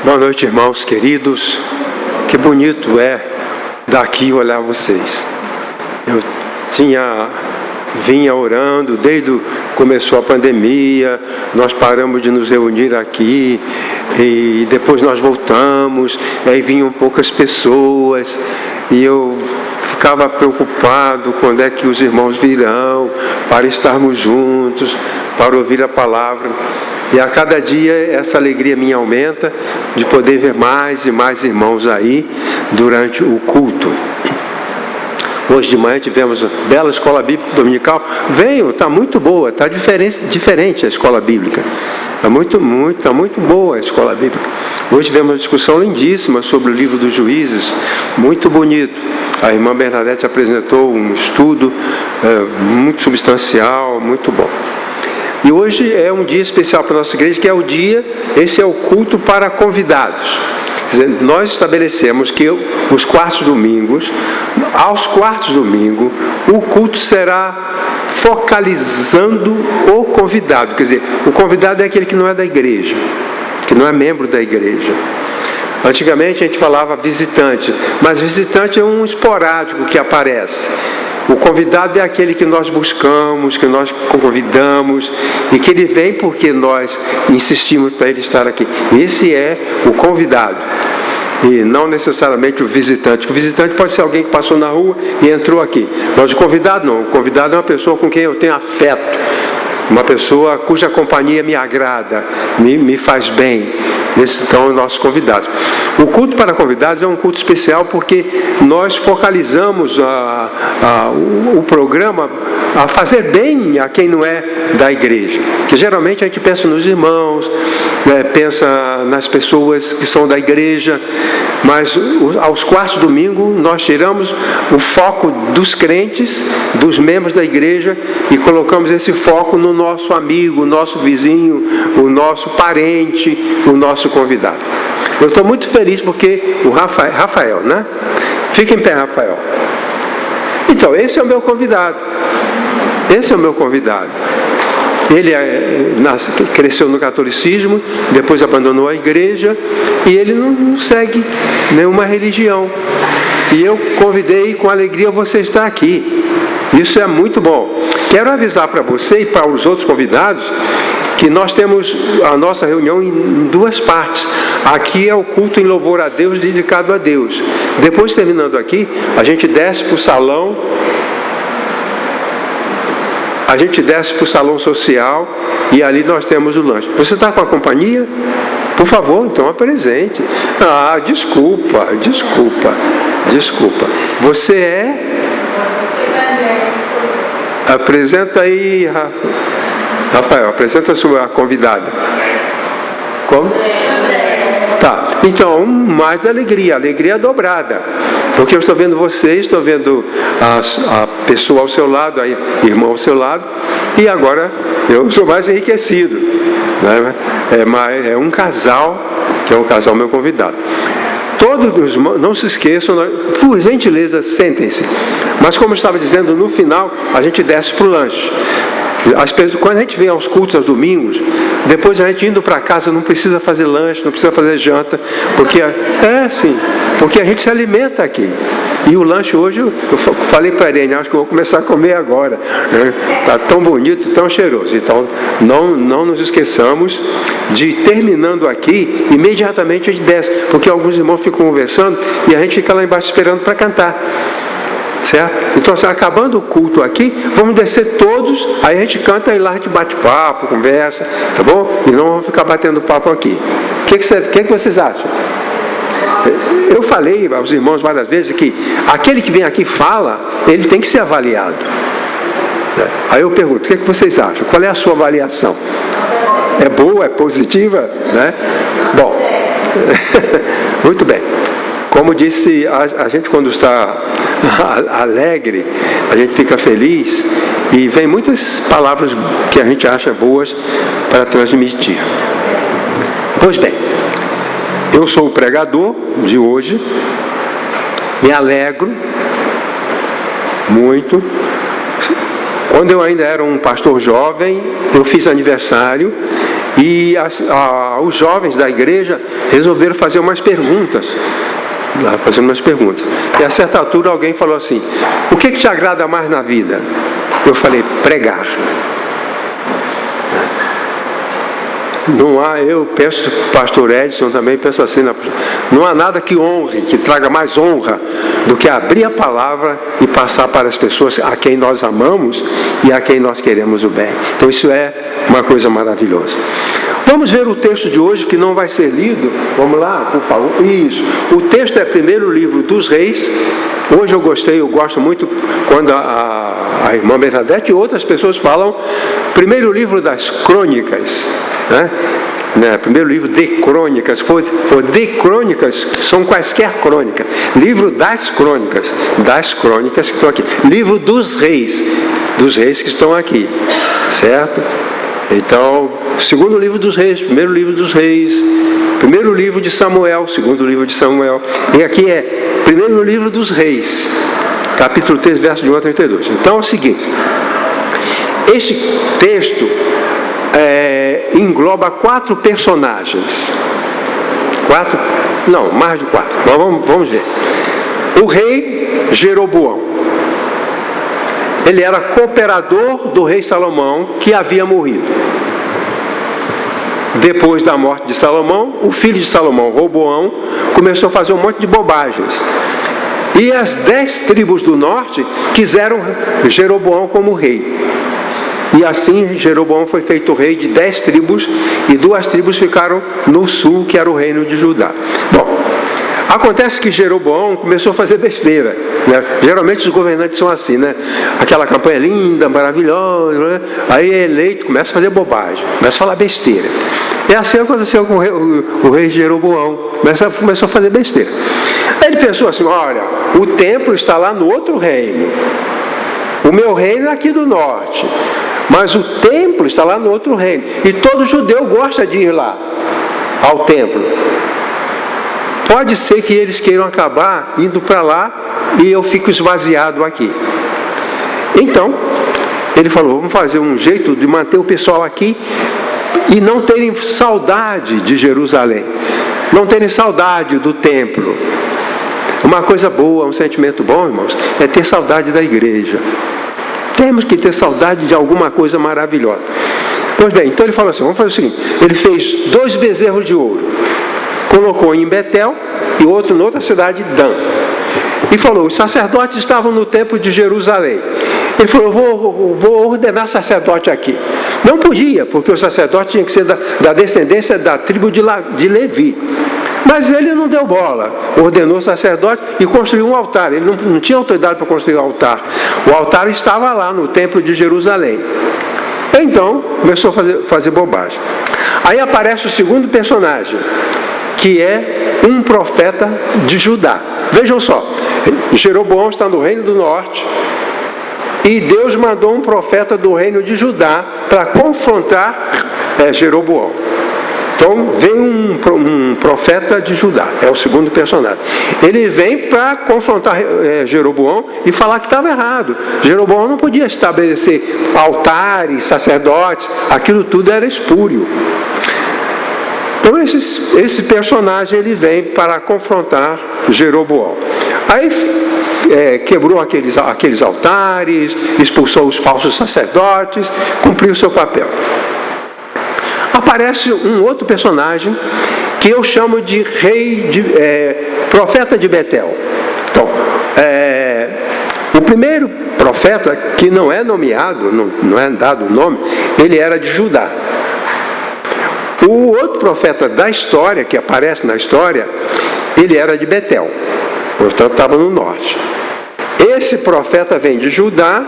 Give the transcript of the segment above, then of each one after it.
Boa noite, irmãos queridos. Que bonito é daqui olhar vocês. Eu vinha orando desde que começou a pandemia, nós paramos de nos reunir aqui e depois nós voltamos, aí vinham poucas pessoas e eu ficava preocupado quando é que os irmãos virão para estarmos juntos, para ouvir a palavra. E a cada dia essa alegria minha aumenta de poder ver mais e mais irmãos aí durante o culto. Hoje de manhã tivemos a bela escola bíblica dominical. Venham, está muito boa, está diferente a escola bíblica. Está muito boa a escola bíblica. Hoje tivemos uma discussão lindíssima sobre o livro dos Juízes, muito bonito. A irmã Bernadette apresentou um estudo muito substancial, muito bom. E hoje é um dia especial para a nossa igreja, que é esse é o culto para convidados. Quer dizer, nós estabelecemos que aos quartos domingos, o culto será focalizando o convidado. Quer dizer, o convidado é aquele que não é da igreja, que não é membro da igreja. Antigamente a gente falava visitante, mas visitante é um esporádico que aparece. O convidado é aquele que nós buscamos, que nós convidamos e que ele vem porque nós insistimos para ele estar aqui. Esse é o convidado e não necessariamente o visitante. O visitante pode ser alguém que passou na rua e entrou aqui. Mas o convidado não. O convidado é uma pessoa com quem eu tenho afeto, uma pessoa cuja companhia me agrada, me faz bem. Esses são os nossos convidados. O culto para convidados é um culto especial porque nós focalizamos o programa a fazer bem a quem não é da igreja. Que geralmente a gente pensa nos irmãos, pensa nas pessoas que são da igreja, mas aos quartos domingo nós tiramos o foco dos crentes, dos membros da igreja e colocamos esse foco no nosso amigo, o nosso vizinho, o nosso parente, o nosso convidado. Eu estou muito feliz porque o Rafael, né? Fica em pé, Rafael. Então, esse é o meu convidado. Ele cresceu no catolicismo, depois abandonou a igreja e ele não segue nenhuma religião. E eu convidei com alegria você estar aqui. Isso é muito bom. Quero avisar para você e para os outros convidados que nós temos a nossa reunião em duas partes. Aqui é o culto em louvor a Deus, dedicado a Deus. Depois, terminando aqui, a gente desce para o salão. A gente desce para o salão social e ali nós temos o lanche. Você está com a companhia? Por favor, então apresente. Ah, desculpa. Você é? Apresenta aí, Rafael, apresenta a sua convidada. Como? Tá, então, mais alegria dobrada. Porque eu estou vendo vocês, estou vendo a pessoa ao seu lado, a irmã ao seu lado, e agora eu sou mais enriquecido. Né? É um casal, que é um casal meu convidado. Todos, não se esqueçam, por gentileza, sentem-se. Mas como eu estava dizendo, no final a gente desce para o lanche. Quando a gente vem aos cultos aos domingos, depois a gente indo para casa não precisa fazer lanche, não precisa fazer janta, porque a gente se alimenta aqui. E o lanche hoje, eu falei para a Irene, acho que eu vou começar a comer agora. Está tão bonito, tão cheiroso. Então, não nos esqueçamos de, terminando aqui, imediatamente a gente desce, porque alguns irmãos ficam conversando e a gente fica lá embaixo esperando para cantar. Certo? Então, acabando o culto aqui, vamos descer todos, aí a gente canta e lá a gente bate papo, conversa, tá bom? E não vamos ficar batendo papo aqui. O que vocês acham? Eu falei aos irmãos várias vezes que aquele que vem aqui fala, ele tem que ser avaliado. Aí eu pergunto, o que vocês acham? Qual é a sua avaliação? É boa? É positiva? Né? Bom, muito bem. Como disse, a gente quando está alegre, a gente fica feliz e vem muitas palavras que a gente acha boas para transmitir. Pois bem, eu sou o pregador de hoje, me alegro muito. Quando eu ainda era um pastor jovem, eu fiz aniversário E os jovens da igreja resolveram fazer umas perguntas. E a certa altura alguém falou assim: o que te agrada mais na vida? Eu falei: pregar. Não há, eu penso, pastor Edson também pensa assim, não há nada que honre, que traga mais honra do que abrir a palavra e passar para as pessoas a quem nós amamos e a quem nós queremos o bem. Então isso é uma coisa maravilhosa. Vamos ver o texto de hoje, que não vai ser lido. Vamos lá, por favor. Isso. O texto é primeiro livro dos Reis. Hoje eu gosto muito quando a irmã Bernadette e outras pessoas falam primeiro livro das Crônicas, né? Primeiro livro de Crônicas. For de Crônicas, são quaisquer crônicas. Livro das Crônicas que estão aqui. Livro dos Reis que estão aqui, certo? Então, segundo livro dos Reis, primeiro livro dos Reis, primeiro livro de Samuel, segundo livro de Samuel. E aqui é primeiro livro dos Reis, capítulo 3, verso de 1 a 32. Então é o seguinte: esse texto engloba 4 personagens. Mais de 4. Mas vamos ver. O rei Jeroboão. Ele era cooperador do rei Salomão, que havia morrido. Depois da morte de Salomão, o filho de Salomão, Roboão, começou a fazer um monte de bobagens. E as 10 tribos do norte quiseram Jeroboão como rei. E assim Jeroboão foi feito rei de 10 tribos, e 2 tribos ficaram no sul, que era o reino de Judá. Bom, acontece que Jeroboão começou a fazer besteira, né? Geralmente os governantes são assim, né? Aquela campanha linda, maravilhosa, né? Aí é eleito, começa a fazer bobagem, começa a falar besteira. E assim aconteceu com o rei Jeroboão, começou a fazer besteira. Aí ele pensou assim: olha, o templo está lá no outro reino, o meu reino é aqui do norte, mas o templo está lá no outro reino, e todo judeu gosta de ir lá, ao templo. Pode ser que eles queiram acabar indo para lá e eu fico esvaziado aqui. Então, ele falou: vamos fazer um jeito de manter o pessoal aqui e não terem saudade de Jerusalém, não terem saudade do templo. Uma coisa boa, um sentimento bom, irmãos, é ter saudade da igreja. Temos que ter saudade de alguma coisa maravilhosa. Pois bem, então ele falou assim: vamos fazer o seguinte. Ele fez 2 bezerros de ouro, colocou em Betel e outro noutra cidade, Dan. E falou: os sacerdotes estavam no templo de Jerusalém. Ele falou: vou ordenar sacerdote aqui. Não podia, porque o sacerdote tinha que ser da descendência da tribo de Levi. Mas ele não deu bola, ordenou o sacerdote e construiu um altar. Ele não tinha autoridade para construir o altar. O altar estava lá no templo de Jerusalém. Então, começou a fazer bobagem. Aí aparece o segundo personagem, que é um profeta de Judá. Vejam só, Jeroboão está no reino do norte, e Deus mandou um profeta do reino de Judá para confrontar Jeroboão. Então vem um profeta de Judá, é o segundo personagem. Ele vem para confrontar Jeroboão e falar que estava errado. Jeroboão não podia estabelecer altares, sacerdotes, aquilo tudo era espúrio. Então esse personagem ele vem para confrontar Jeroboão. Aí quebrou aqueles altares, expulsou os falsos sacerdotes, cumpriu o seu papel. Aparece um outro personagem que eu chamo de profeta de Betel. Então, o primeiro profeta, que não é nomeado, não é dado o nome, ele era de Judá. O outro profeta da história, que aparece na história, ele era de Betel, portanto estava no norte. Esse profeta vem de Judá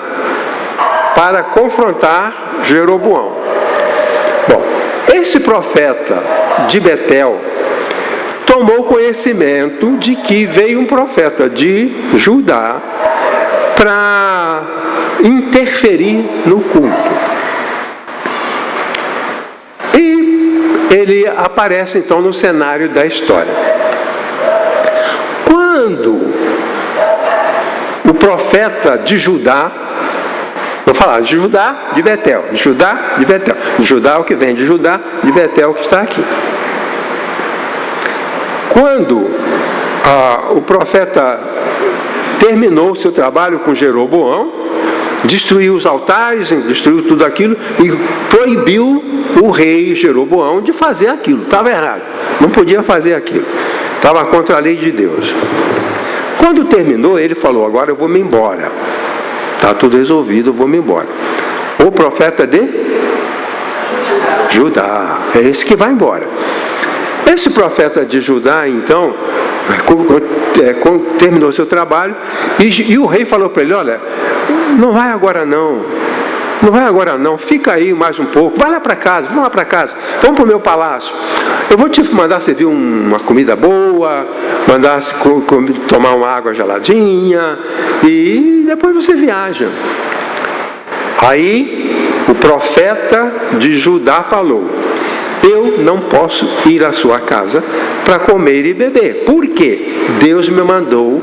para confrontar Jeroboão. Bom, esse profeta de Betel tomou conhecimento de que veio um profeta de Judá para interferir no culto. E ele aparece então no cenário da história. Quando o profeta de Judá Vou falar de Judá, de Betel, de Judá, de Betel. De Judá o que vem de Judá, de Betel o que está aqui. Quando o profeta terminou o seu trabalho com Jeroboão, destruiu os altares, destruiu tudo aquilo e proibiu o rei Jeroboão de fazer aquilo. Estava errado, não podia fazer aquilo. Estava contra a lei de Deus. Quando terminou, ele falou: agora eu vou me embora. Está tudo resolvido, eu vou me embora. O profeta de Judá, é esse que vai embora. Esse profeta de Judá, então, terminou seu trabalho e o rei falou para ele: olha, não vai agora não, não vai agora não, fica aí mais um pouco, vai lá para casa, vamos lá para casa, vamos para o meu palácio, eu vou te mandar servir uma comida boa, mandar tomar uma água geladinha e depois você viaja. Aí o profeta de Judá falou: eu não posso ir à sua casa para comer e beber. Por quê? Deus me mandou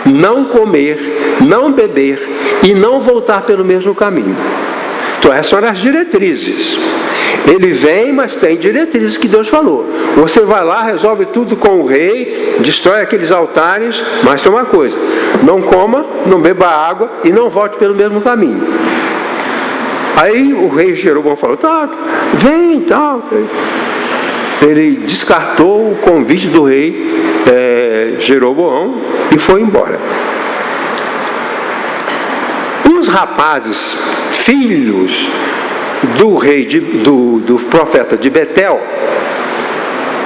não comer, não beber e não voltar pelo mesmo caminho. Então essas são as diretrizes. Ele vem, mas tem diretrizes que Deus falou. Você vai lá, resolve tudo com o rei, destrói aqueles altares, mas tem uma coisa: não coma, não beba água e não volte pelo mesmo caminho. Aí o rei Jeroboão falou: tá, vem e tal. Ele descartou o convite do rei Jeroboão e foi embora. Uns rapazes, filhos do rei do profeta de Betel,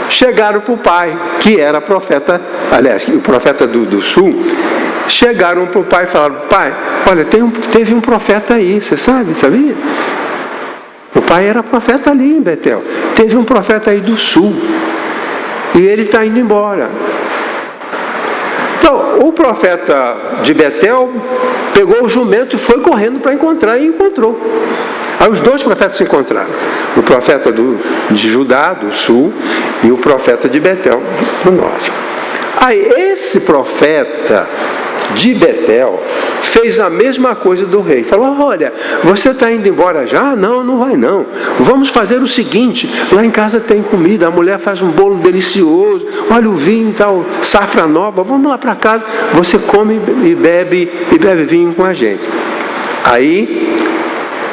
chegaram para o pai, que era profeta, aliás, o profeta do sul. Chegaram para o pai e falaram: pai, olha, teve um profeta aí, você sabe, sabia? O pai era profeta ali em Betel. Teve um profeta aí do sul e ele está indo embora. Então, o profeta de Betel pegou o jumento e foi correndo para encontrar, e encontrou. Aí os dois profetas se encontraram: o profeta de Judá, do sul, e o profeta de Betel, do norte. Aí esse profeta de Betel fez a mesma coisa do rei. Falou: olha, você está indo embora já? Não, não vai não. Vamos fazer o seguinte: lá em casa tem comida, a mulher faz um bolo delicioso, olha o vinho e tal, safra nova, vamos lá para casa, você come e bebe vinho com a gente. Aí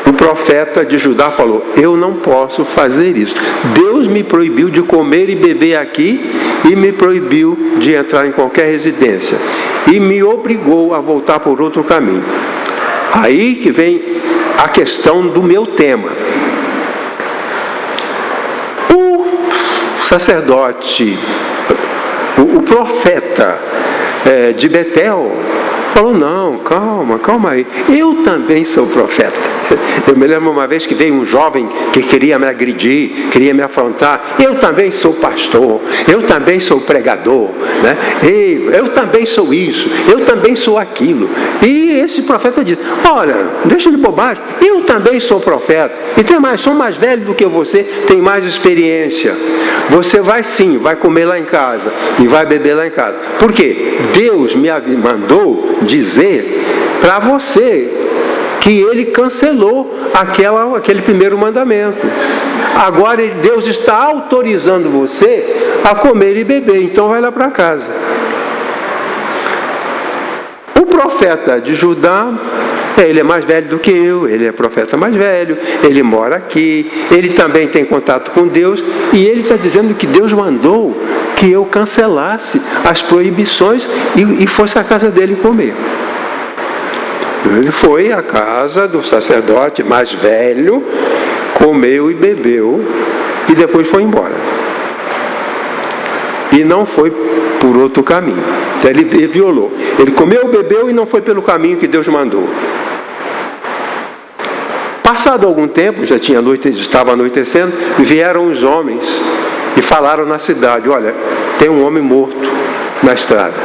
o profeta de Judá falou: eu não posso fazer isso. Deus me proibiu de comer e beber aqui e me proibiu de entrar em qualquer residência e me obrigou a voltar por outro caminho. Aí que vem a questão do meu tema. O sacerdote, o profeta de Betel falou: não, calma aí, eu também sou profeta. Eu me lembro uma vez que veio um jovem que queria me agredir, queria me afrontar. Eu também sou pastor, eu também sou pregador, né? Eu também sou isso, eu também sou aquilo. E esse profeta diz: olha, deixa de bobagem, eu também sou profeta. E tem mais, sou mais velho do que você, tenho mais experiência. Você vai sim, vai comer lá em casa e vai beber lá em casa. Por quê? Deus me mandou dizer para você que ele cancelou aquele primeiro mandamento. Agora Deus está autorizando você a comer e beber, então vai lá para casa. O profeta de Judá, ele é mais velho do que eu, ele é profeta mais velho, ele mora aqui, ele também tem contato com Deus, e ele está dizendo que Deus mandou que eu cancelasse as proibições e fosse à casa dele comer. Ele foi à casa do sacerdote mais velho, comeu e bebeu, e depois foi embora. E não foi por outro caminho. Ele violou. Ele comeu, bebeu e não foi pelo caminho que Deus mandou. Passado algum tempo, estava anoitecendo, vieram os homens e falaram na cidade: olha, tem um homem morto na estrada.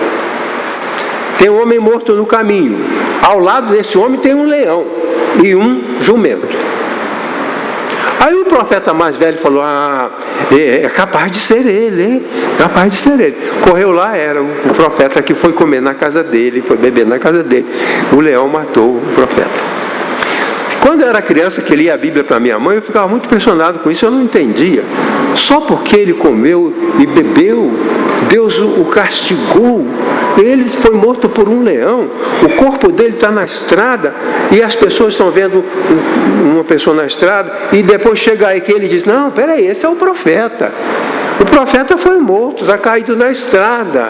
Tem um homem morto no caminho. Ao lado desse homem tem um leão e um jumento. Aí o profeta mais velho falou: é capaz de ser ele, hein? Capaz de ser ele. Correu lá, era o profeta que foi comer na casa dele, foi beber na casa dele. O leão matou o profeta. Quando eu era criança que lia a Bíblia para minha mãe, eu ficava muito impressionado com isso, eu não entendia. Só porque ele comeu e bebeu, Deus o castigou. Ele foi morto por um leão, o corpo dele está na estrada, e as pessoas estão vendo uma pessoa na estrada, e depois chega aí que ele diz, não, peraí, esse é o profeta. O profeta foi morto, está caído na estrada.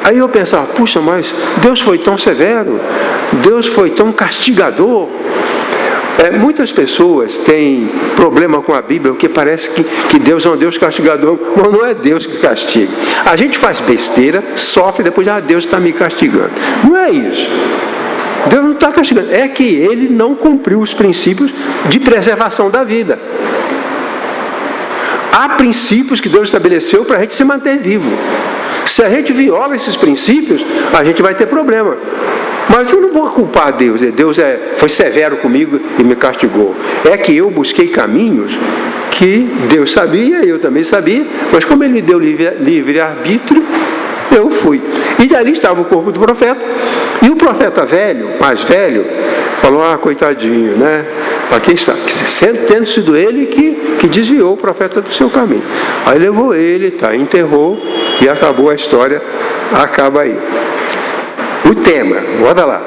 Aí eu pensava, puxa, mas Deus foi tão severo, Deus foi tão castigador. Muitas pessoas têm problema com a Bíblia, porque parece que Deus é um Deus castigador, mas não é Deus que castiga. A gente faz besteira, sofre, depois, Deus está me castigando. Não é isso. Deus não está castigando, é que Ele não cumpriu os princípios de preservação da vida. Há princípios que Deus estabeleceu para a gente se manter vivo. Se a gente viola esses princípios, a gente vai ter problema. Mas eu não vou culpar Deus. Deus foi severo comigo e me castigou. É que eu busquei caminhos que Deus sabia, eu também sabia, mas como Ele me deu livre-arbítrio, eu fui. E ali estava o corpo do profeta. E o profeta velho, mais velho, falou, coitadinho, né? Aqui está, tendo sido ele que desviou o profeta do seu caminho. Aí levou ele, enterrou e acabou a história, acaba aí. O tema, bota lá.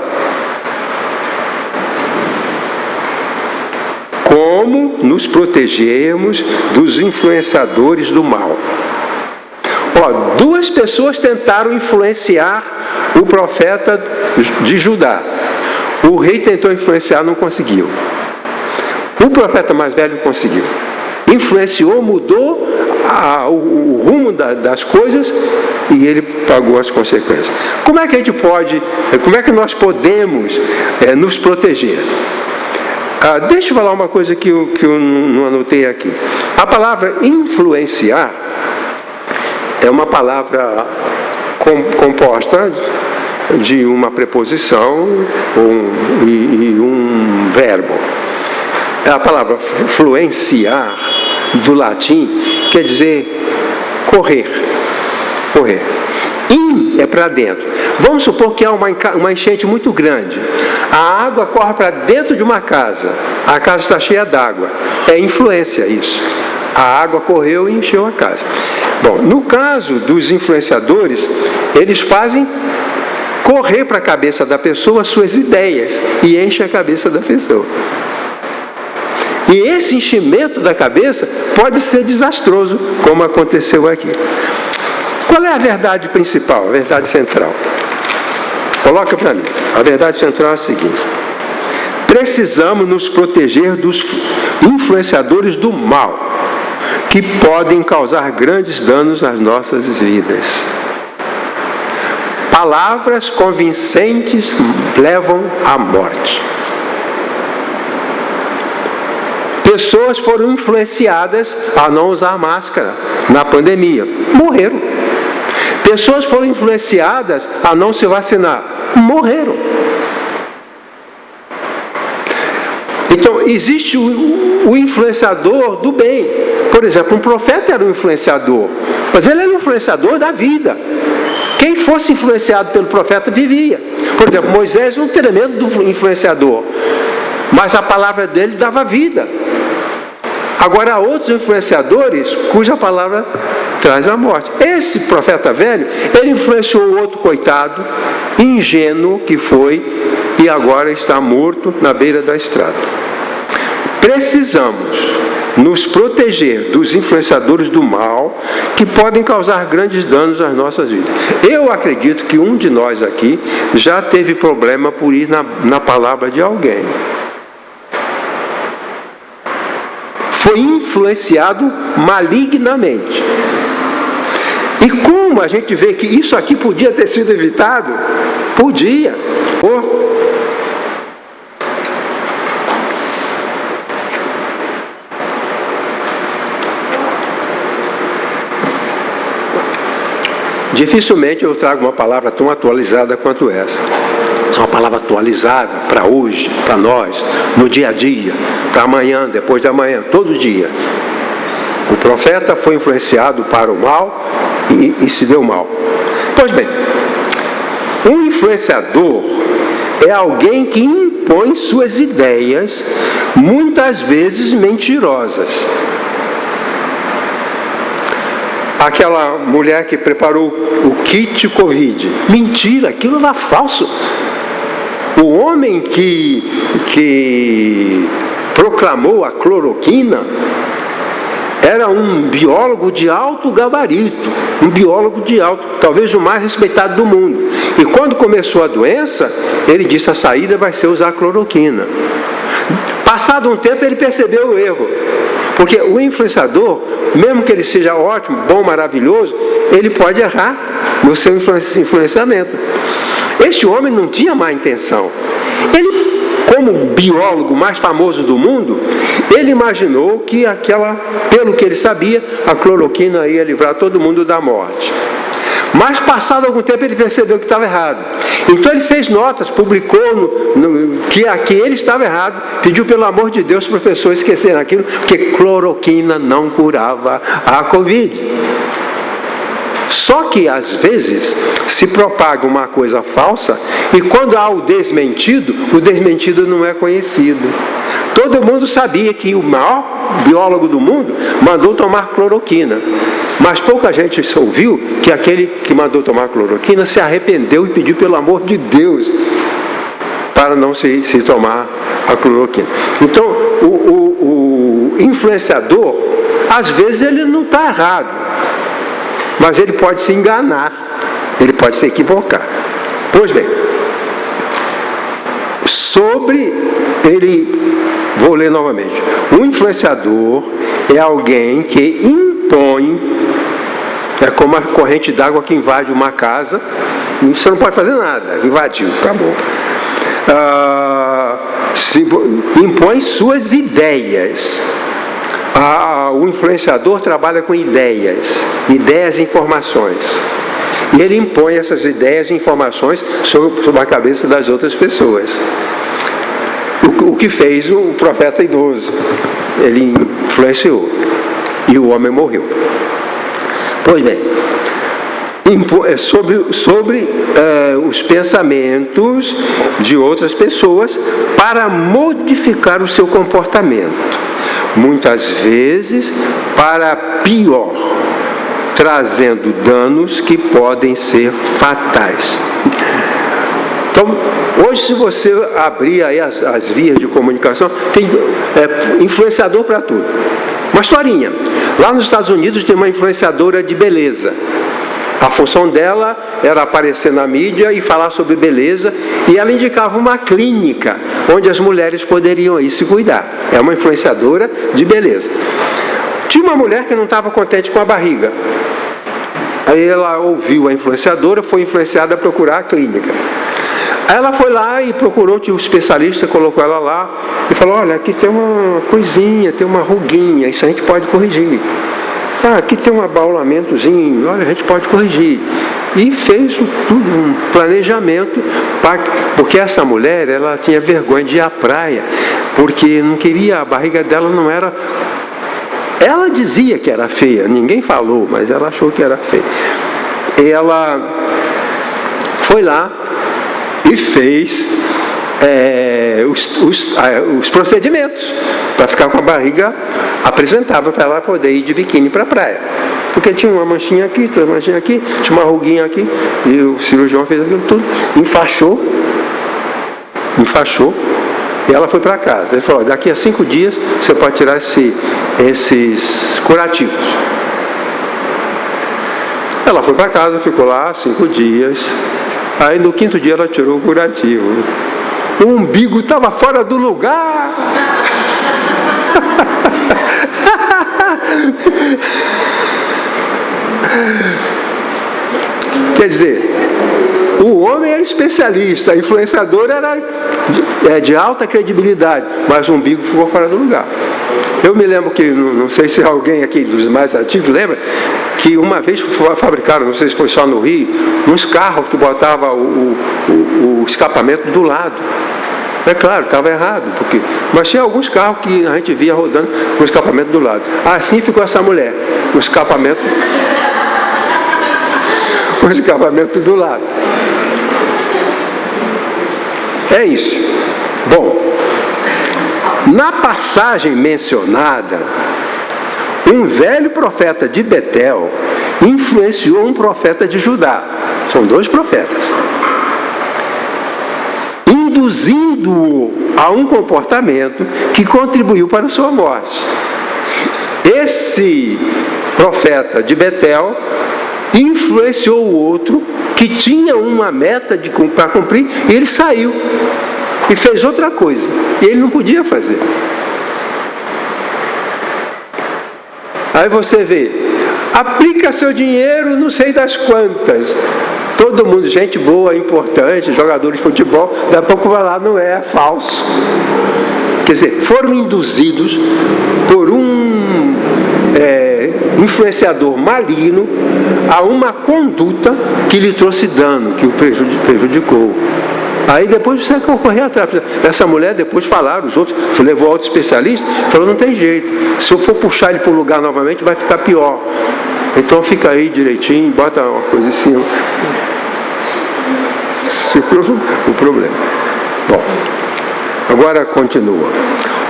Como nos protegermos dos influenciadores do mal. Duas pessoas tentaram influenciar o profeta de Judá. O rei tentou influenciar, não conseguiu. O profeta mais velho conseguiu. Influenciou, mudou o rumo das coisas e ele pagou as consequências. Como é que a gente pode, como é que nós podemos nos proteger? Deixa eu falar uma coisa que eu não anotei aqui. A palavra influenciar é uma palavra composta de uma preposição e um verbo. A palavra fluenciar, do latim, quer dizer correr. Correr. In é para dentro. Vamos supor que há uma enchente muito grande. A água corre para dentro de uma casa. A casa está cheia d'água. É influência isso. A água correu e encheu a casa. Bom, no caso dos influenciadores, eles fazem correr para a cabeça da pessoa suas ideias e enchem a cabeça da pessoa. E esse enchimento da cabeça pode ser desastroso, como aconteceu aqui. Qual é a verdade principal, a verdade central? Coloca para mim. A verdade central é a seguinte: precisamos nos proteger dos influenciadores do mal, que podem causar grandes danos às nossas vidas. Palavras convincentes levam à morte. Pessoas foram influenciadas a não usar máscara na pandemia. Morreram. Pessoas foram influenciadas a não se vacinar. Morreram. Então, existe o influenciador do bem. Por exemplo, um profeta era um influenciador, mas ele era um influenciador da vida. Quem fosse influenciado pelo profeta vivia. Por exemplo, Moisés é um tremendo influenciador, mas a palavra dele dava vida. Agora há outros influenciadores cuja palavra traz a morte. Esse profeta velho, ele influenciou o outro coitado, ingênuo que foi, e agora está morto na beira da estrada. Precisamos nos proteger dos influenciadores do mal que podem causar grandes danos às nossas vidas. Eu acredito que um de nós aqui já teve problema por ir na palavra de alguém. Foi influenciado malignamente. E como a gente vê que isso aqui podia ter sido evitado? Podia. Dificilmente eu trago uma palavra tão atualizada quanto essa. É uma palavra atualizada para hoje, para nós, no dia a dia, para amanhã, depois de amanhã, todo dia. O profeta foi influenciado para o mal e se deu mal. Pois bem, um influenciador é alguém que impõe suas ideias, muitas vezes mentirosas. Aquela mulher que preparou o kit Covid. Mentira, aquilo era falso. O homem que proclamou a cloroquina era um biólogo de alto gabarito, um biólogo de alto, talvez o mais respeitado do mundo. E quando começou a doença, ele disse: a saída vai ser usar cloroquina. Passado um tempo, ele percebeu o erro. Porque o influenciador, mesmo que ele seja ótimo, bom, maravilhoso, ele pode errar no seu influenciamento. Este homem não tinha má intenção. Ele, como biólogo mais famoso do mundo, ele imaginou que pelo que ele sabia, a cloroquina ia livrar todo mundo da morte. Mas passado algum tempo ele percebeu que estava errado. Então ele fez notas, publicou que ele estava errado, pediu pelo amor de Deus para as pessoas esquecerem aquilo, porque cloroquina não curava a Covid. Só que às vezes se propaga uma coisa falsa e quando há o desmentido não é conhecido. Todo mundo sabia que o maior biólogo do mundo mandou tomar cloroquina. Mas pouca gente ouviu que aquele que mandou tomar cloroquina se arrependeu e pediu pelo amor de Deus para não se tomar a cloroquina. Então, o influenciador, às vezes ele não está errado, mas ele pode se enganar, ele pode se equivocar. Pois bem, vou ler novamente. O influenciador é alguém que impõe, é como a corrente d'água que invade uma casa, e você não pode fazer nada, invadiu, acabou. Impõe suas ideias. O influenciador trabalha com ideias e informações. E ele impõe essas ideias e informações sobre a cabeça das outras pessoas. O que fez o profeta idoso. Ele influenciou. E o homem morreu. Pois bem, sobre os pensamentos de outras pessoas para modificar o seu comportamento. Muitas vezes para pior, trazendo danos que podem ser fatais. Então, hoje, se você abrir aí as vias de comunicação, tem influenciador para tudo. Uma historinha. Lá nos Estados Unidos tem uma influenciadora de beleza. A função dela era aparecer na mídia e falar sobre beleza, e ela indicava uma clínica onde as mulheres poderiam ir se cuidar. É uma influenciadora de beleza. Tinha uma mulher que não estava contente com a barriga. Aí ela ouviu a influenciadora, foi influenciada a procurar a clínica. Aí ela foi lá e procurou, tinha um especialista, colocou ela lá e falou: olha, aqui tem uma coisinha, tem uma ruguinha, isso a gente pode corrigir. Aqui tem um abaulamentozinho, olha, a gente pode corrigir. E fez um planejamento, porque essa mulher, ela tinha vergonha de ir à praia, porque não queria, a barriga dela não era... Ela dizia que era feia, ninguém falou, mas ela achou que era feia. Ela foi lá e fez os procedimentos para ficar com a barriga apresentável para ela poder ir de biquíni para a praia. Porque tinha uma manchinha aqui, outra manchinha aqui, tinha uma ruguinha aqui, e o cirurgião fez aquilo tudo, enfaixou, e ela foi para casa. Ele falou: daqui a 5 dias você pode tirar esses curativos. Ela foi para casa, ficou lá 5 dias, aí no 5º dia ela tirou o curativo. O umbigo estava fora do lugar. Quer dizer, o homem era especialista, a influenciadora era de alta credibilidade, mas o umbigo ficou fora do lugar. Eu me lembro que, não sei se alguém aqui dos mais antigos lembra, que uma vez fabricaram, não sei se foi só no Rio, uns carros que botavam o escapamento do lado. É claro, estava errado, mas tinha alguns carros que a gente via rodando com o escapamento do lado. Assim ficou essa mulher, o escapamento do lado. É isso. Bom, na passagem mencionada, um velho profeta de Betel influenciou um profeta de Judá. São dois profetas. Induzindo-o a um comportamento que contribuiu para a sua morte. Esse profeta de Betel influenciou o outro que tinha uma meta para cumprir, e ele saiu e fez outra coisa, e ele não podia fazer. Aí você vê, aplica seu dinheiro não sei das quantas, todo mundo, gente boa, importante, jogador de futebol, daqui a pouco vai lá, não é falso. Quer dizer, foram induzidos por um influenciador maligno a uma conduta que lhe trouxe dano, que o prejudicou. Aí depois você quer correr atrás. Essa mulher depois falaram, os outros, levou outro especialista, falou, não tem jeito, se eu for puxar ele para o lugar novamente vai ficar pior. Então fica aí direitinho, bota uma coisa em cima. O problema. Bom, agora continua.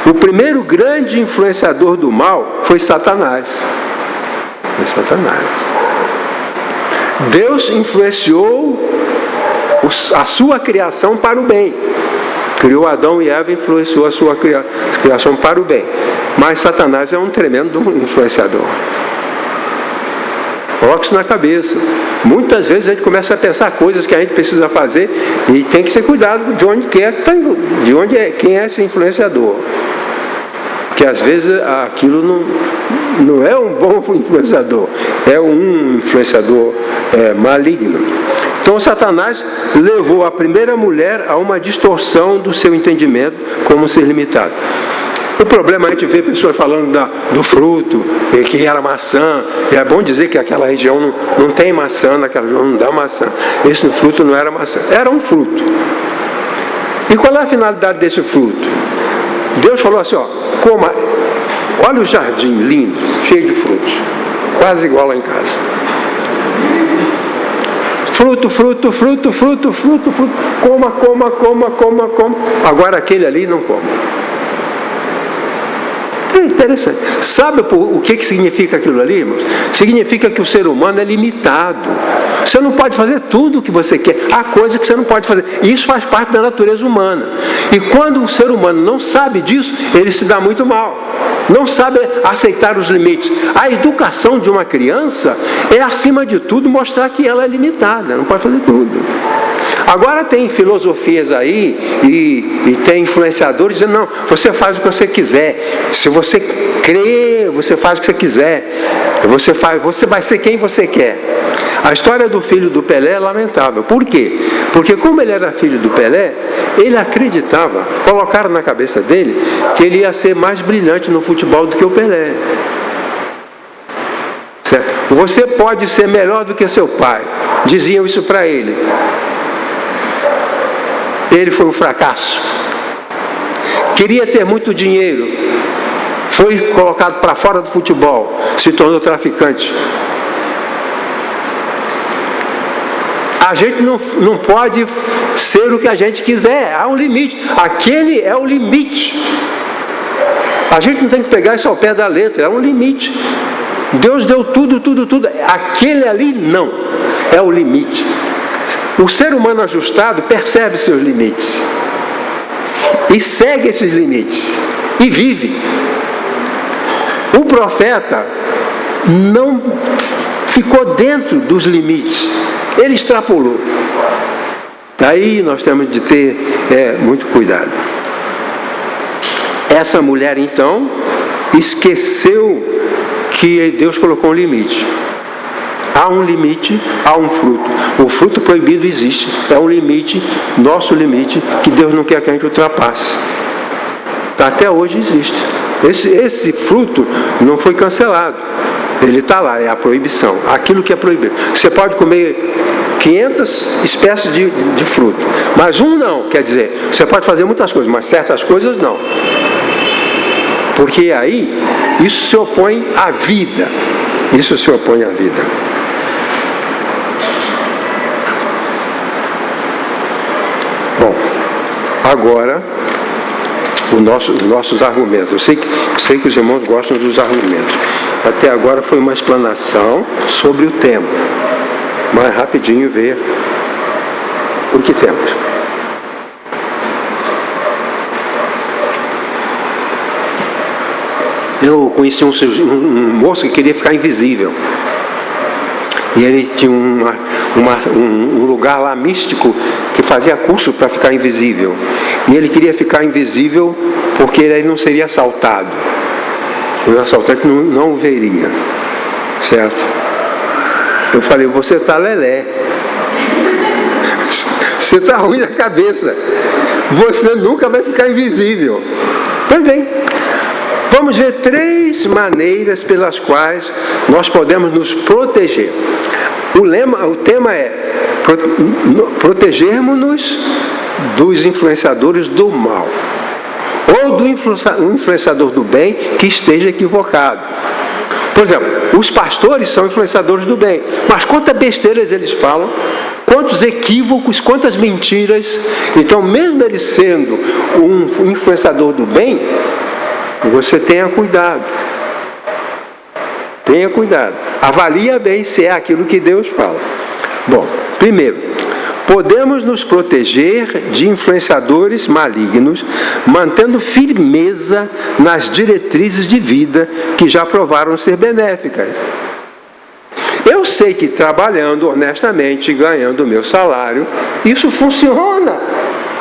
O primeiro grande influenciador do mal foi Satanás. Deus influenciou a sua criação para o bem. Criou Adão e Eva e influenciou a sua criação para o bem. Mas Satanás é um tremendo influenciador. Coloque isso na cabeça. Muitas vezes a gente começa a pensar coisas que a gente precisa fazer e tem que ser cuidado de onde quem é esse influenciador. Porque às vezes aquilo não é um bom influenciador, é um influenciador maligno. Então Satanás levou a primeira mulher a uma distorção do seu entendimento como ser limitado. O problema é a gente ver pessoas falando do fruto, que era maçã. E é bom dizer que aquela região não tem maçã, naquela região não dá maçã. Esse fruto não era maçã, era um fruto. E qual é a finalidade desse fruto? Deus falou assim, coma, olha o jardim lindo, cheio de frutos, quase igual lá em casa. Fruto, coma. Agora aquele ali não come. É interessante. Sabe o que significa aquilo ali, irmãos? Significa que o ser humano é limitado. Você não pode fazer tudo o que você quer. Há coisas que você não pode fazer. E isso faz parte da natureza humana. E quando o ser humano não sabe disso, ele se dá muito mal. Não sabe aceitar os limites. A educação de uma criança é, acima de tudo, mostrar que ela é limitada. Não pode fazer tudo. Agora tem filosofias aí e tem influenciadores dizendo, não, você faz o que você quiser. Se você crê, você faz o que você quiser. Você vai ser quem você quer. A história do filho do Pelé é lamentável. Por quê? Porque como ele era filho do Pelé, ele acreditava, colocaram na cabeça dele, que ele ia ser mais brilhante no futebol do que o Pelé. Certo? Você pode ser melhor do que seu pai. Diziam isso para ele. Ele foi um fracasso. Queria ter muito dinheiro. Foi colocado para fora do futebol. Se tornou traficante. A gente não pode ser o que a gente quiser. Há um limite. Aquele é o limite. A gente não tem que pegar isso ao pé da letra. É um limite. Deus deu tudo. Aquele ali não. É o limite. O ser humano ajustado percebe seus limites e segue esses limites e vive. O profeta não ficou dentro dos limites, ele extrapolou. Daí nós temos de ter muito cuidado. Essa mulher então esqueceu que Deus colocou um limite. Há um limite, há um fruto. O fruto proibido existe. É um limite, nosso limite, que Deus não quer que a gente ultrapasse. Até hoje existe. Esse fruto não foi cancelado. Ele está lá, é a proibição. Aquilo que é proibido. Você pode comer 500 espécies de fruto, mas um não. Quer dizer, você pode fazer muitas coisas, mas certas coisas não. Porque aí, isso se opõe à vida. Isso se opõe à vida. Agora, os nossos argumentos. Eu sei que os irmãos gostam dos argumentos. Até agora foi uma explanação sobre o tema. Mas rapidinho ver o que temos. Eu conheci um moço que queria ficar invisível. E ele tinha um lugar lá místico que fazia curso para ficar invisível. E ele queria ficar invisível porque ele não seria assaltado. O assaltante não o veria. Certo? Eu falei, você está lelé. Você está ruim na cabeça. Você nunca vai ficar invisível. Pois bem, vamos ver 3 maneiras pelas quais nós podemos nos proteger. O tema é protegermos-nos dos influenciadores do mal. Ou do influenciador do bem que esteja equivocado. Por exemplo, os pastores são influenciadores do bem. Mas quantas besteiras eles falam, quantos equívocos, quantas mentiras. Então, mesmo ele sendo um influenciador do bem, você tenha cuidado. Tenha cuidado. Avalia bem se é aquilo que Deus fala. Bom, primeiro, podemos nos proteger de influenciadores malignos, mantendo firmeza nas diretrizes de vida que já provaram ser benéficas. Eu sei que trabalhando honestamente, ganhando o meu salário, isso funciona.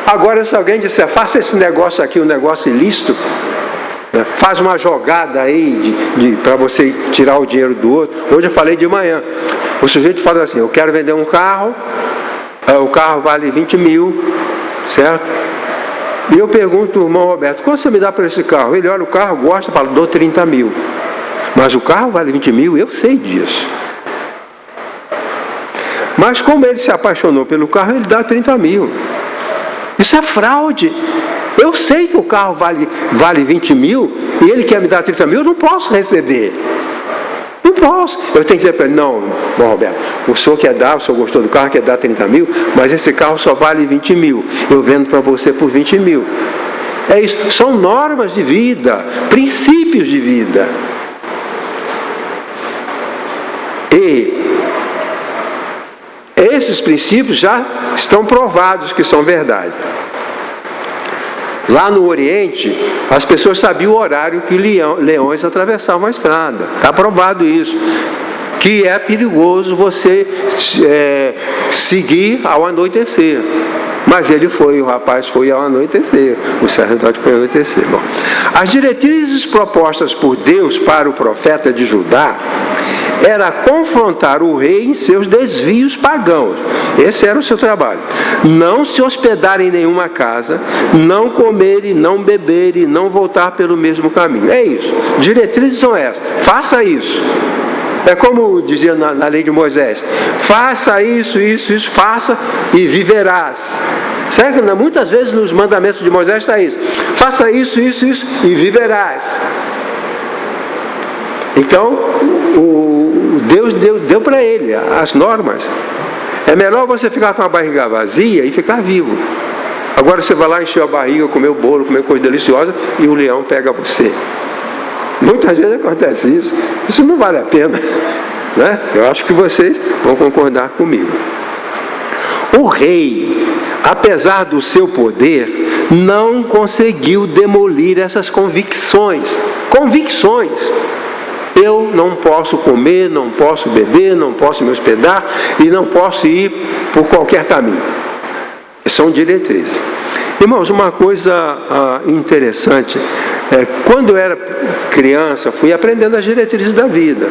Agora, se alguém disser, faça esse negócio aqui, um negócio ilícito, faz uma jogada aí para você tirar o dinheiro do outro. Hoje eu falei de manhã. O sujeito fala assim, eu quero vender um carro, o carro vale 20 mil, certo? E eu pergunto ao irmão Roberto, quanto você me dá por esse carro? Ele olha o carro, gosta, fala, dou 30 mil. Mas o carro vale 20 mil, eu sei disso. Mas como ele se apaixonou pelo carro, ele dá 30 mil. Isso é fraude. Eu sei que o carro vale 20 mil e ele quer me dar 30 mil, eu não posso receber. Não posso. Eu tenho que dizer para ele, não, bom, Roberto, o senhor quer dar, o senhor gostou do carro, quer dar 30 mil, mas esse carro só vale 20 mil. Eu vendo para você por 20 mil. É isso. São normas de vida, princípios de vida. E esses princípios já estão provados que são verdade. Lá no Oriente, as pessoas sabiam o horário que leões atravessavam a estrada. Está provado isso. Que é perigoso você seguir ao anoitecer. Mas ele foi, o rapaz foi ao anoitecer. O sacerdote foi ao anoitecer. Bom, as diretrizes propostas por Deus para o profeta de Judá era confrontar o rei em seus desvios pagãos. Esse era o seu trabalho. Não se hospedar em nenhuma casa, não comer e não beber e não voltar pelo mesmo caminho. É isso. Diretrizes são essas. Faça isso. É como dizia na lei de Moisés. Faça isso, faça e viverás. Certo? Muitas vezes nos mandamentos de Moisés está isso. Faça isso e viverás. Então, Deus deu para ele as normas. É melhor você ficar com a barriga vazia e ficar vivo. Agora você vai lá encher a barriga, comer o bolo, comer coisa deliciosa e o leão pega você. Muitas vezes acontece isso. Isso não vale a pena, né? Eu acho que vocês vão concordar comigo. O rei, apesar do seu poder, não conseguiu demolir essas convicções. Convicções. Eu não posso comer, não posso beber, não posso me hospedar e não posso ir por qualquer caminho. São diretrizes. Irmãos, uma coisa interessante, quando eu era criança, fui aprendendo as diretrizes da vida.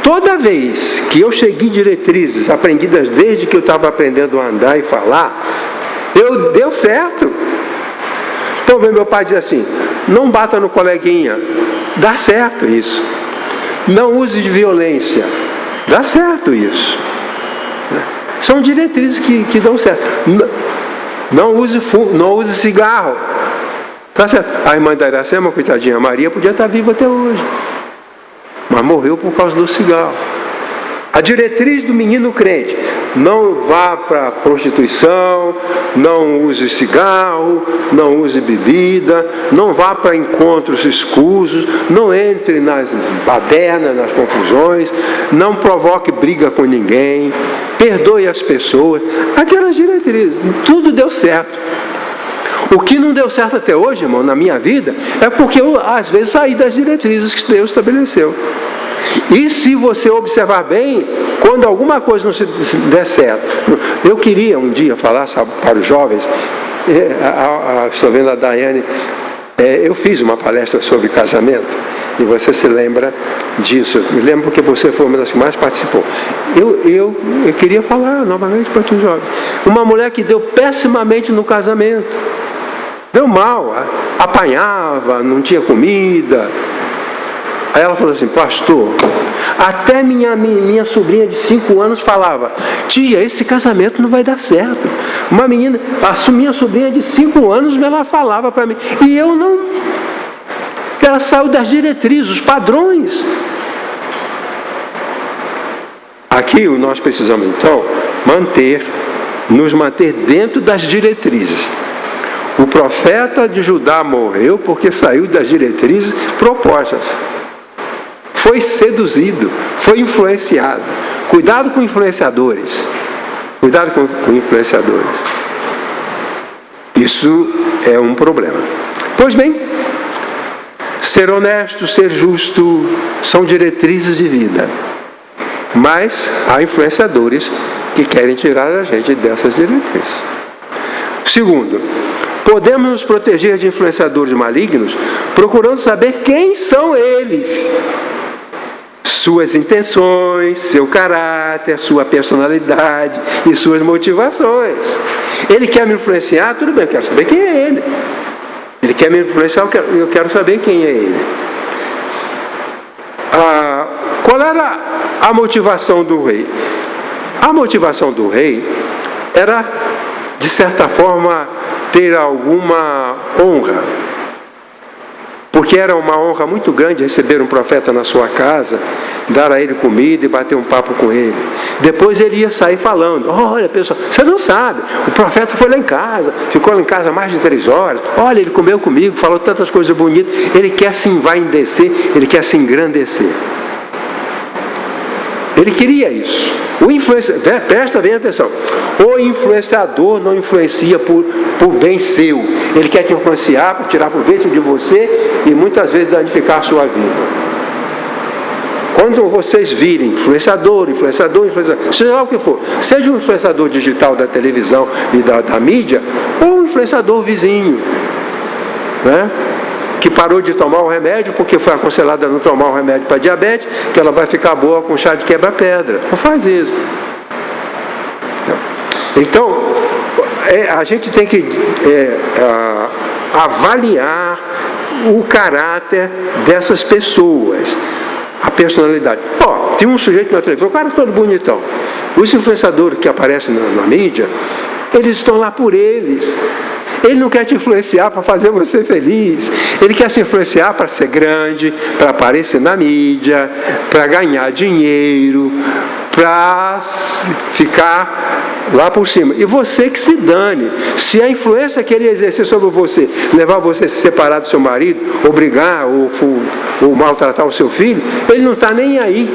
Toda vez que eu cheguei em diretrizes aprendidas desde que eu estava aprendendo a andar e falar, deu certo. Então, meu pai dizia assim, não bata no coleguinha, dá certo isso. Não use de violência, dá certo isso. São diretrizes que dão certo. Não use cigarro. Tá certo. A irmã da Iracema, coitadinha, Maria, podia estar viva até hoje. Mas morreu por causa do cigarro. A diretriz do menino crente. não vá para a prostituição, não use cigarro, não use bebida, não vá para encontros escusos, não entre nas badernas, nas confusões, não provoque briga com ninguém, perdoe as pessoas. Aquelas diretrizes, tudo deu certo. O que não deu certo até hoje, irmão, na minha vida, é porque eu, às vezes, saí das diretrizes que Deus estabeleceu. E se você observar bem, quando alguma coisa não se der certo, eu queria um dia falar, sabe, para os jovens, estou vendo a Daiane, eu fiz uma palestra sobre casamento, e você se lembra disso, eu me lembro porque você foi uma das que mais participou. Eu queria falar novamente para os jovens, uma mulher que deu pessimamente no casamento, deu mal, apanhava, não tinha comida. Aí ela falou assim: pastor, até minha sobrinha de 5 anos falava: tia, esse casamento não vai dar certo. Uma menina, minha sobrinha de 5 anos, ela falava para mim, e eu não. Ela saiu das diretrizes, os padrões. Aqui nós precisamos então nos manter dentro das diretrizes. O profeta de Judá morreu porque saiu das diretrizes propostas. Foi seduzido, foi influenciado. Cuidado com influenciadores. Cuidado com influenciadores. Isso é um problema. Pois bem, ser honesto, ser justo, são diretrizes de vida. Mas há influenciadores que querem tirar a gente dessas diretrizes. Segundo, podemos nos proteger de influenciadores malignos procurando saber quem são eles. Suas intenções, seu caráter, sua personalidade e suas motivações. Ele quer me influenciar, tudo bem, eu quero saber quem é ele. Ele quer me influenciar, eu quero saber quem é ele. Qual era a motivação do rei? A motivação do rei era, de certa forma, ter alguma honra. Porque era uma honra muito grande receber um profeta na sua casa, dar a ele comida e bater um papo com ele. Depois ele ia sair falando: olha, pessoal, você não sabe, o profeta foi lá em casa, ficou lá em casa mais de 3 horas, olha, ele comeu comigo, falou tantas coisas bonitas. Ele quer se envaidecer, ele quer se engrandecer. Ele queria isso. Presta bem atenção. O influenciador não influencia por bem seu. Ele quer te influenciar para tirar proveito de você e muitas vezes danificar a sua vida. Quando vocês virem influenciador, seja lá o que for, seja um influenciador digital da televisão e da mídia, ou um influenciador vizinho, né? Que parou de tomar o remédio porque foi aconselhada a não tomar o remédio para diabetes, que ela vai ficar boa com chá de quebra-pedra. Não faz isso. Então, a gente tem que avaliar o caráter dessas pessoas, a personalidade. Tem um sujeito na televisão, o cara todo bonitão. Os influenciadores que aparecem na mídia, eles estão lá por eles. Ele não quer te influenciar para fazer você feliz. Ele quer se influenciar para ser grande, para aparecer na mídia, para ganhar dinheiro, para ficar lá por cima. E você que se dane. Se a influência que ele exercer sobre você levar você a se separar do seu marido, ou brigar, ou maltratar o seu filho, ele não está nem aí.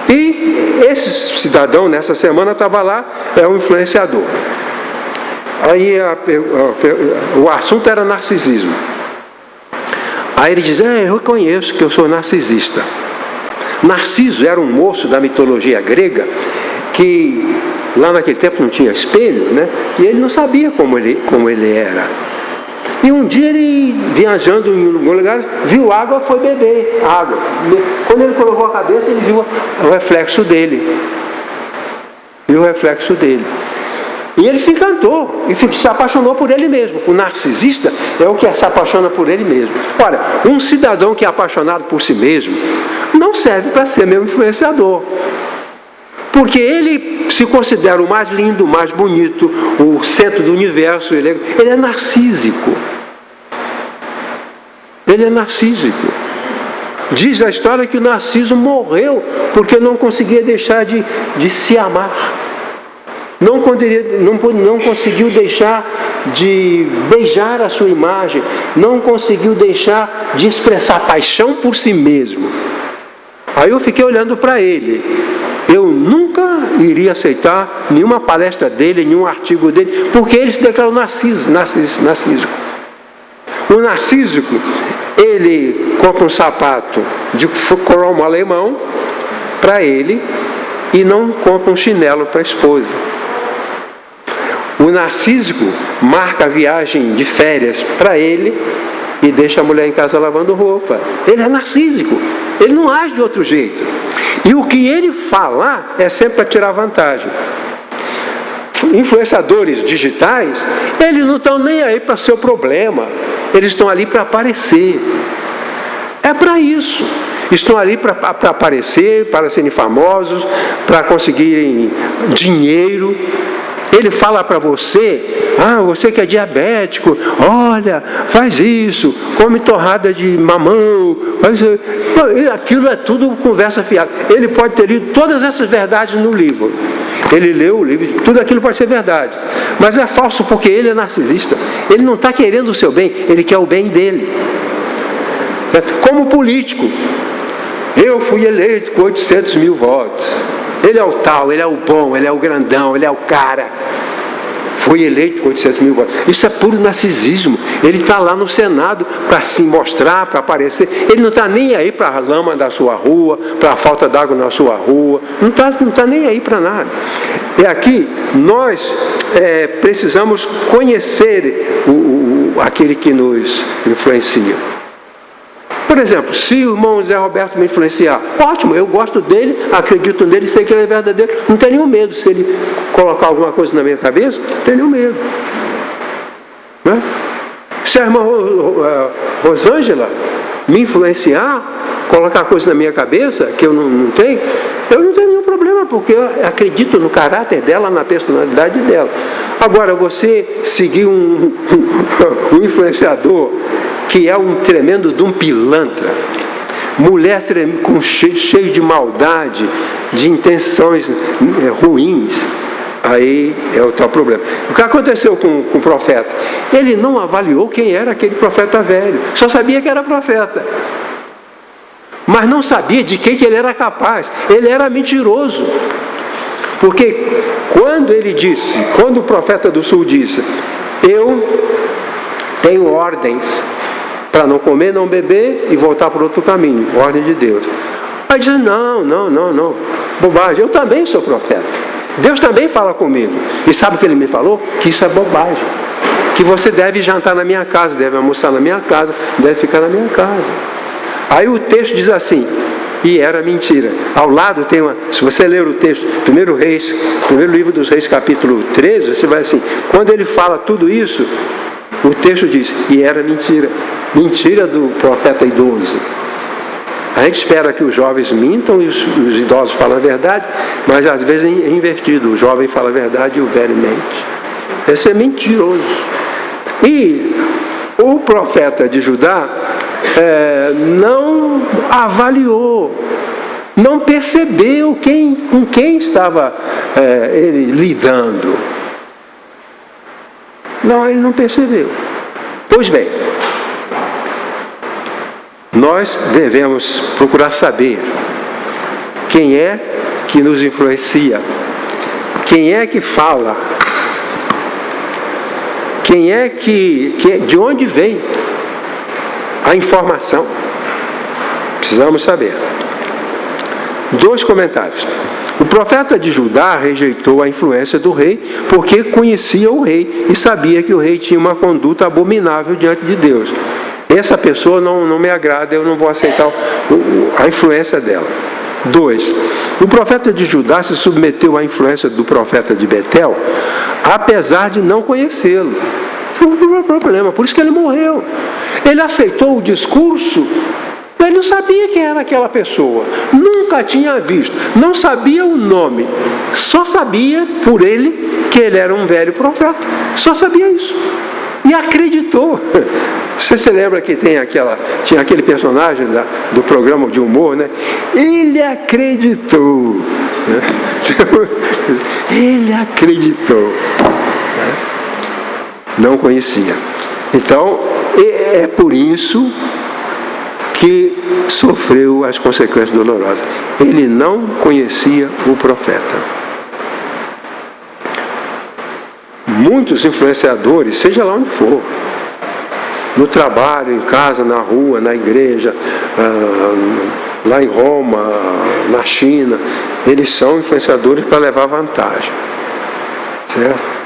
E esse cidadão, nessa semana, estava lá, é um influenciador. Aí o assunto era narcisismo. Aí ele diz: eu reconheço que eu sou narcisista. Narciso era um moço da mitologia grega que lá naquele tempo não tinha espelho, né? E ele não sabia como ele era. E um dia ele, viajando em algum lugar, viu água, foi beber água. Quando ele colocou a cabeça, ele viu o reflexo dele. E ele se encantou e se apaixonou por ele mesmo. O narcisista é o que se apaixona por ele mesmo. Ora, um cidadão que é apaixonado por si mesmo não serve para ser meu influenciador. Porque ele se considera o mais lindo, o mais bonito, o centro do universo. Ele é narcísico. Diz a história que o Narciso morreu porque não conseguia deixar de se amar. Não conseguiu deixar de beijar a sua imagem. Não conseguiu deixar de expressar paixão por si mesmo. Aí eu fiquei olhando para ele. Eu nunca iria aceitar nenhuma palestra dele, nenhum artigo dele, porque ele se declarou narcísico. O narcísico, ele compra um sapato de cromo alemão para ele e não compra um chinelo para a esposa. O narcísico marca a viagem de férias para ele e deixa a mulher em casa lavando roupa. Ele é narcísico, ele não age de outro jeito. E o que ele falar é sempre para tirar vantagem. Influenciadores digitais, eles não estão nem aí para seu problema, eles estão ali para aparecer. É para isso. Estão ali para aparecer, para serem famosos, para conseguirem dinheiro. Ele fala para você, você que é diabético, olha, faz isso, come torrada de mamão, aquilo é tudo conversa fiada. Ele pode ter lido todas essas verdades no livro. Ele leu o livro, tudo aquilo pode ser verdade. Mas é falso porque ele é narcisista. Ele não está querendo o seu bem, ele quer o bem dele. Como político, eu fui eleito com 800 mil votos. Ele é o tal, ele é o bom, ele é o grandão, ele é o cara. Foi eleito com 800 mil votos. Isso é puro narcisismo. Ele está lá no Senado para se mostrar, para aparecer. Ele não está nem aí para a lama da sua rua, para a falta d'água na sua rua. Não está nem aí para nada. E aqui, nós precisamos conhecer aquele que nos influencia. Por exemplo, se o irmão Zé Roberto me influenciar, ótimo, eu gosto dele, acredito nele, sei que ele é verdadeiro, não tenho nenhum medo. Se ele colocar alguma coisa na minha cabeça, não tenho nenhum medo. Né? Se a irmã Rosângela me influenciar, colocar coisa na minha cabeça que eu não tenho, eu não tenho nenhum problema, porque eu acredito no caráter dela, na personalidade dela. Agora, você seguir um influenciador que é um tremendo de um pilantra, mulher cheio de maldade, de intenções ruins, aí é o tal problema. O que aconteceu com o profeta? Ele não avaliou quem era aquele profeta velho, só sabia que era profeta, mas não sabia de que ele era capaz. Ele era mentiroso, porque quando o profeta do sul disse, eu tenho ordens para não comer, não beber e voltar para outro caminho, ordem de Deus. Aí diz, não, bobagem, eu também sou profeta. Deus também fala comigo. E sabe o que ele me falou? Que isso é bobagem. Que você deve jantar na minha casa, deve almoçar na minha casa, deve ficar na minha casa. Aí o texto diz assim, e era mentira. Ao lado tem se você ler o texto, primeiro livro dos Reis, capítulo 13, você vai assim, quando ele fala tudo isso, o texto diz, e era mentira. Mentira do profeta idoso. A gente espera que os jovens mintam e os idosos falam a verdade, mas às vezes é invertido. O jovem fala a verdade e o velho mente. Esse é mentiroso. E o profeta de Judá não avaliou, não percebeu com quem estava ele lidando. Não, ele não percebeu. Pois bem, nós devemos procurar saber quem é que nos influencia, quem é que fala, quem é de onde vem a informação. Precisamos saber. 2 comentários. O profeta de Judá rejeitou a influência do rei porque conhecia o rei e sabia que o rei tinha uma conduta abominável diante de Deus. Essa pessoa não me agrada, eu não vou aceitar a influência dela. 2. O profeta de Judá se submeteu à influência do profeta de Betel, apesar de não conhecê-lo. Foi um problema, por isso que ele morreu. Ele aceitou o discurso, ele não sabia quem era aquela pessoa, nunca tinha visto, não sabia o nome, só sabia por ele que ele era um velho profeta, só sabia isso. E acreditou. Você se lembra que tinha aquele personagem do programa de humor, né? Ele acreditou. Né? Ele acreditou. Né? Não conhecia. Então, é por isso que sofreu as consequências dolorosas. Ele não conhecia o profeta. Muitos influenciadores, seja lá onde for, no trabalho, em casa, na rua, na igreja, lá em Roma, na China, eles são influenciadores para levar vantagem. Certo?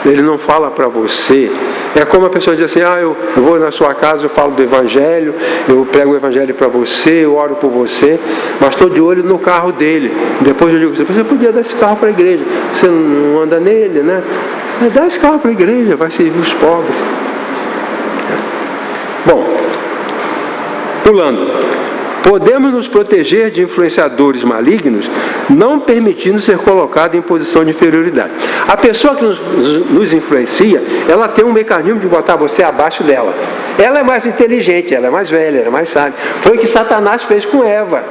Ele não fala para você. É como a pessoa diz assim, eu vou na sua casa, eu falo do Evangelho, eu prego o Evangelho para você, eu oro por você, mas estou de olho no carro dele. Depois eu digo, você podia dar esse carro para a igreja, você não anda nele, né? Mas dá esse carro para a igreja, vai servir os pobres. Bom, pulando. Podemos nos proteger de influenciadores malignos, não permitindo ser colocado em posição de inferioridade. A pessoa que nos influencia, ela tem um mecanismo de botar você abaixo dela. Ela é mais inteligente, ela é mais velha, ela é mais sábia. Foi o que Satanás fez com Eva.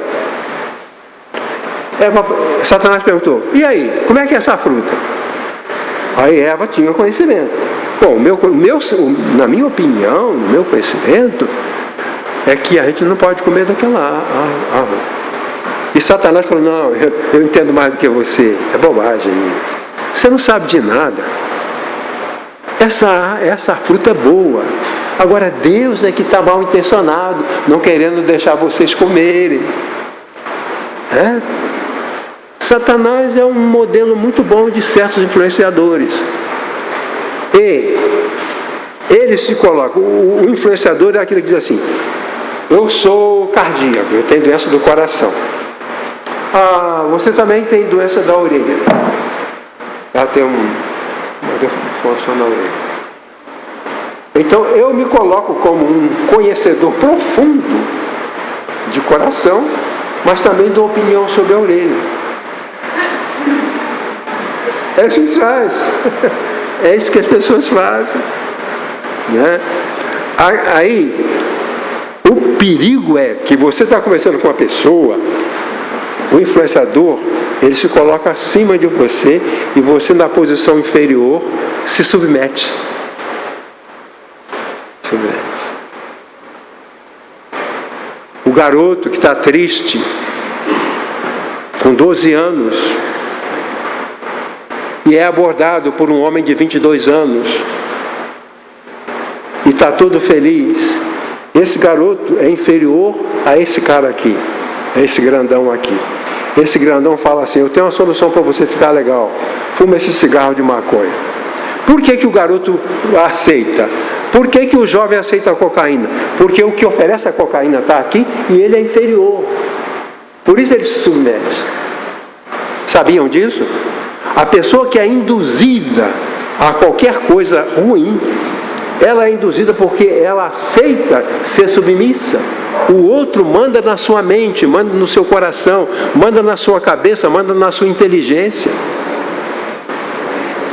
Satanás perguntou, e aí, como é que é essa fruta? Aí Eva tinha conhecimento. Bom, na minha opinião, no meu conhecimento, é que a gente não pode comer daquela árvore. E Satanás falou, não, eu entendo mais do que você. É bobagem isso. Você não sabe de nada. Essa fruta é boa. Agora Deus é que está mal intencionado, não querendo deixar vocês comerem. Satanás é um modelo muito bom de certos influenciadores. E ele se coloca, o influenciador é aquele que diz assim, eu sou cardíaco, eu tenho doença do coração. Você também tem doença da orelha. Ela tem uma deformação na orelha. Então eu me coloco como um conhecedor profundo de coração, mas também dou opinião sobre a orelha. É isso que se faz. É isso que as pessoas fazem. Né? Aí, o perigo é que você está conversando com uma pessoa, o influenciador, ele se coloca acima de você e você, na posição inferior, se submete. O garoto que está triste, com 12 anos, e é abordado por um homem de 22 anos, e está todo feliz. Esse garoto é inferior a esse cara aqui, a esse grandão aqui. Esse grandão fala assim, eu tenho uma solução para você ficar legal, fuma esse cigarro de maconha. Por que o garoto aceita? Por que o jovem aceita a cocaína? Porque o que oferece a cocaína está aqui e ele é inferior. Por isso ele se submete. Sabiam disso? A pessoa que é induzida a qualquer coisa ruim, ela é induzida porque ela aceita ser submissa. O outro manda na sua mente, manda no seu coração, manda na sua cabeça, manda na sua inteligência.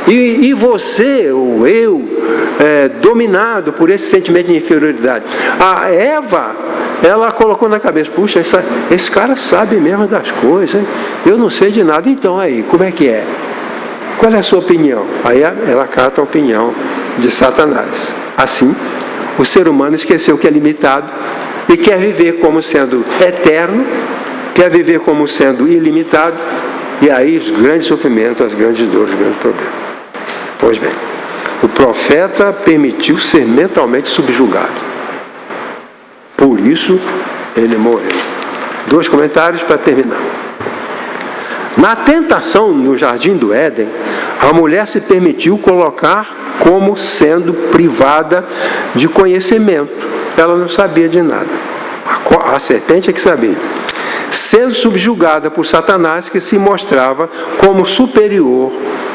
E você, ou eu, dominado por esse sentimento de inferioridade. A Eva, ela colocou na cabeça, puxa, esse cara sabe mesmo das coisas, hein? Eu não sei de nada, então aí, como é que é? Qual é a sua opinião? Aí ela cata a opinião de Satanás. Assim, o ser humano esqueceu que é limitado e quer viver como sendo eterno, quer viver como sendo ilimitado, e aí os grandes sofrimentos, as grandes dores, os grandes problemas. Pois bem, o profeta permitiu ser mentalmente subjugado. Por isso, ele morreu. 2 comentários para terminar. Na tentação no jardim do Éden, a mulher se permitiu colocar como sendo privada de conhecimento. Ela não sabia de nada. A serpente é que sabia. Sendo subjugada por Satanás, que se mostrava como superior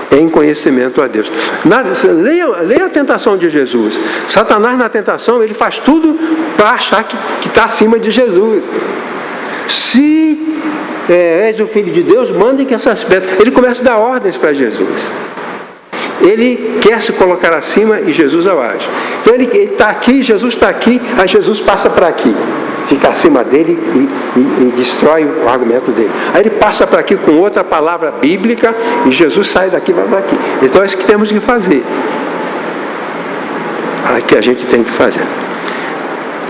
em conhecimento a Deus. Leia a tentação de Jesus. Satanás, na tentação, ele faz tudo para achar que está acima de Jesus. Se és o Filho de Deus, mande que essas pedras... Ele começa a dar ordens para Jesus. ele quer se colocar acima e Jesus abaixo. Então ele está aqui, Jesus está aqui, aí Jesus passa para aqui, fica acima dele e destrói o argumento dele. Aí ele passa para aqui com outra palavra bíblica e Jesus sai daqui e vai para aqui. Então é isso que temos que fazer. Que a gente tem que fazer.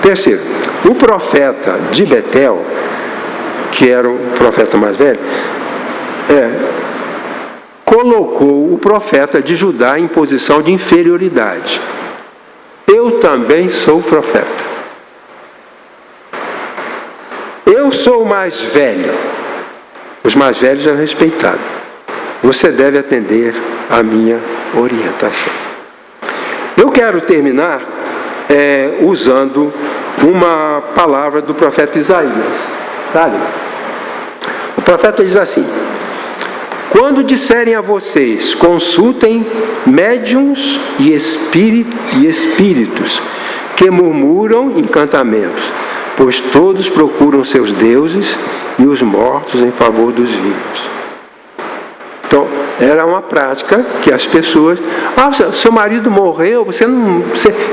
Terceiro, o profeta de Betel, que era o profeta mais velho, colocou o profeta de Judá em posição de inferioridade. Eu também sou profeta. Eu sou o mais velho. Os mais velhos eram respeitados. Você deve atender à minha orientação. Eu quero terminar usando uma palavra do profeta Isaías. Sabe? O profeta diz assim: quando disserem a vocês, consultem médiuns e espíritos que murmuram encantamentos, pois todos procuram seus deuses e os mortos em favor dos vivos. Então, era uma prática que as pessoas... seu marido morreu,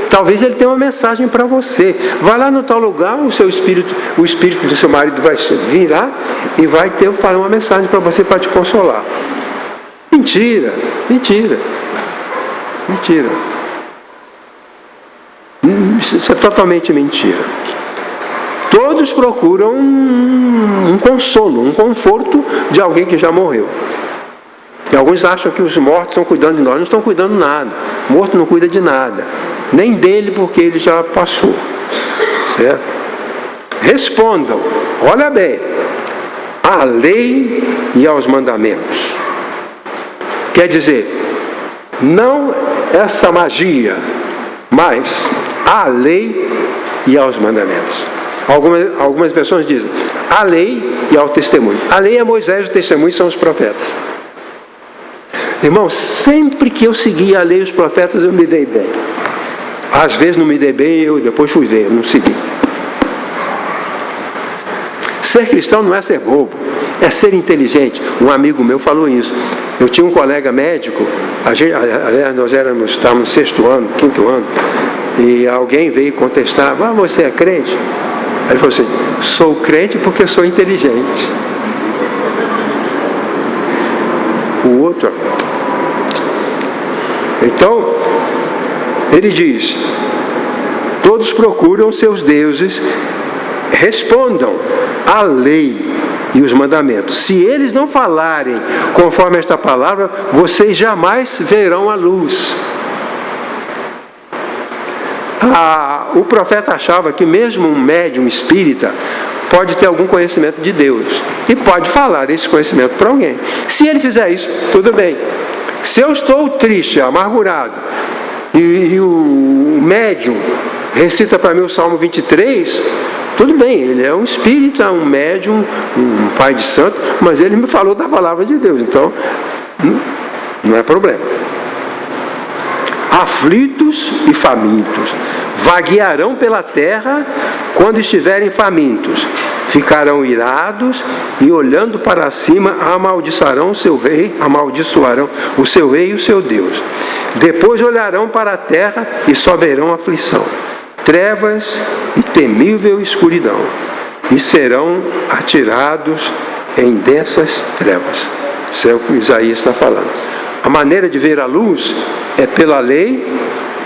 talvez ele tenha uma mensagem para você. Vai lá no tal lugar, o espírito do seu marido vai virar e vai falar uma mensagem para você para te consolar. Mentira, mentira, mentira. Isso é totalmente mentira. Todos procuram um consolo, um conforto de alguém que já morreu. E alguns acham que os mortos estão cuidando de nós. Não estão cuidando de nada. O morto não cuida de nada. Nem dele, porque ele já passou. Certo? Respondam. Olha bem. À lei e aos mandamentos. Quer dizer, não essa magia, mas à lei e aos mandamentos. Algumas versões dizem à lei e ao testemunho. A lei é Moisés, o testemunho são os profetas. Irmão, sempre que eu segui a lei e os profetas, eu me dei bem. Às vezes não me dei bem, eu depois fui ver, eu não segui. Ser cristão não é ser bobo, é ser inteligente. Um amigo meu falou isso. Eu tinha um colega médico, nós estávamos no 6º ano, 5º ano, e alguém veio contestar: você é crente? Aí ele falou assim: sou crente porque sou inteligente. O outro... Então, ele diz: todos procuram seus deuses, respondam à lei e os mandamentos. Se eles não falarem conforme esta palavra, vocês jamais verão a luz. O profeta achava que mesmo um médium espírita pode ter algum conhecimento de Deus e pode falar esse conhecimento para alguém. Se ele fizer isso, tudo bem. Se eu estou triste, amargurado, e o médium recita para mim o Salmo 23, tudo bem, ele é um espírita, um médium, um pai de santo, mas ele me falou da palavra de Deus, então não é problema. Aflitos e famintos vaguearão pela terra quando estiverem famintos. Ficarão irados e, olhando para cima, amaldiçoarão o seu rei e o seu Deus. Depois olharão para a terra e só verão aflição, trevas e temível escuridão, e serão atirados em densas trevas. Isso é o que Isaías está falando. A maneira de ver a luz é pela lei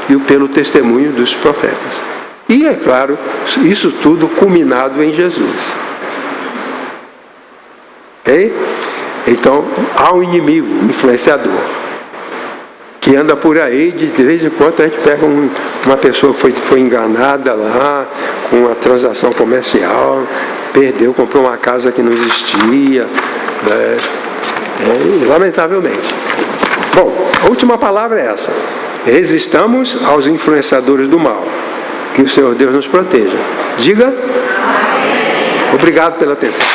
e pelo testemunho dos profetas. E, é claro, isso tudo culminado em Jesus. Okay? Então, há um inimigo, um influenciador, que anda por aí, de vez em quando a gente pega uma pessoa que foi enganada lá, com uma transação comercial, perdeu, comprou uma casa que não existia, lamentavelmente. Bom, a última palavra é essa: resistamos aos influenciadores do mal. Que o Senhor Deus nos proteja. Diga. Amém. Obrigado pela atenção.